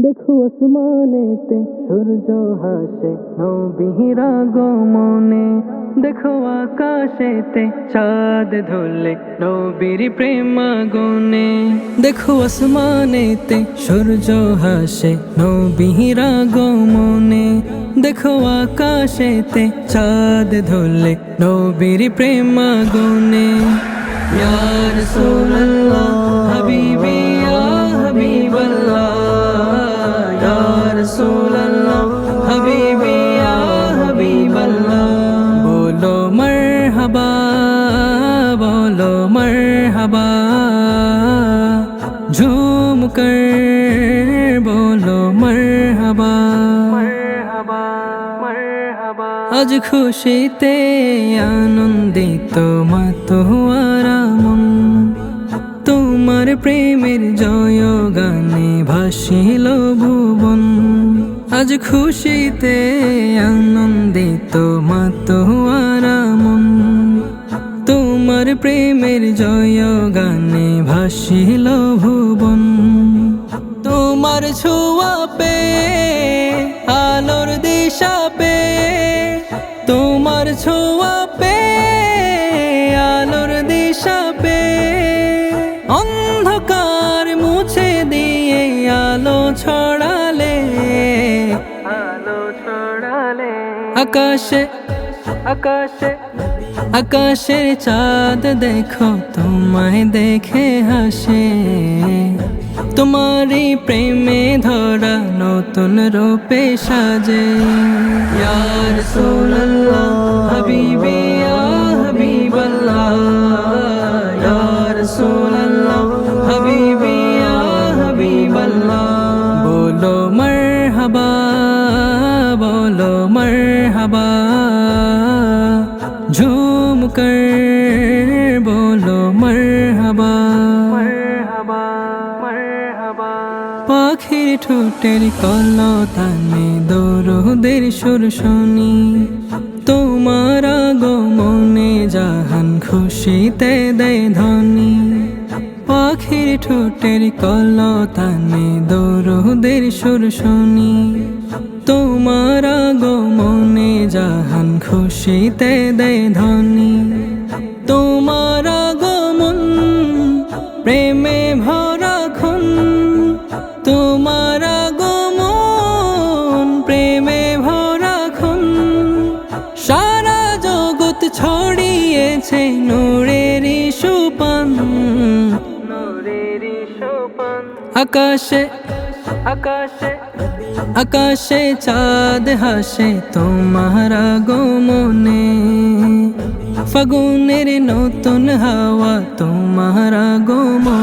দেখো আসমানেতে সূর্য হাসে নবীর আগমনে, দেখো আকাশেতে চাঁদ ধরলে নবীর প্রেম আগুনে। দেখো আসমানেতে সূর্য হাসে নবীর আগমনে, দেখো আকাশেতে চাঁদ ধরলে নবীর প্রেম আগুনে। ইয়া রাসূলুল্লাহ হাবিবি ইয়া হাবিবাল্লাহ, ইয়া রাসূলুল্লাহ হাবিবি ইয়া হাবিবাল্লাহ। বলো মারহাবা, বলো মারহাবা, ঝুম কর বলো মারহাবা, মারহাবা মারহাবা। আজ খুশিতে আনন্দিত মাতোয়ারা মন, তোমার প্রেমের জয় গানে ভাসিল ভুবন। আজ খুশিতে আনন্দিত মাতোয়ারা মন, তোমার প্রেমের জয় গানে ভাসিল ভুবন। তোমার ছোঁয়া পে আলোর দিশা পে, তোমার ছোঁয়া পে আলোর দিশা পে, অন্ধকার মুছে দিয়ে আলো ছড়ালে, আলো ছড়ালে। আকাশে আকাশে আকাশের চাঁদ দেখো তোমায় দেখে হাসে, তোমারই প্রেমে ধরা নতুন রূপে সাজে। ইয়া রাসূলুল্লাহ হাবিবি ইয়া হাবিবাল্লাহ, ইয়া রাসূলুল্লাহ হাবিবি ইয়া হাবিবাল্লাহ। বলো মারহাবা, বলো মারহাবা, ঝুম কর বলো মারহাবা, মারহাবা মারহাবা। পাখির ঠোঁটের কলতানে দরুদের সুর শুনি, তোমার আগমনে জাহান খুশিতে দেয় ধ্বনি। পাখির ঠোঁটের কলতানে দরুদের সুর শুনি, তোমার আগমনে জাহান খুশিতে দেয় ধ্বনি। তোমার আগমন প্রেমে ভরা খুন, তোমার আগমন প্রেমে ভরা খুন। সারা জগৎ ছড়িয়েছে নূরেরই সুপান, নূরেরই সুপান। আকাশে আকাশে আকাশে চাঁদ হাসে তোমার আগমনে, ফাগুনের নতুন হাওয়া তোমার আগমনে।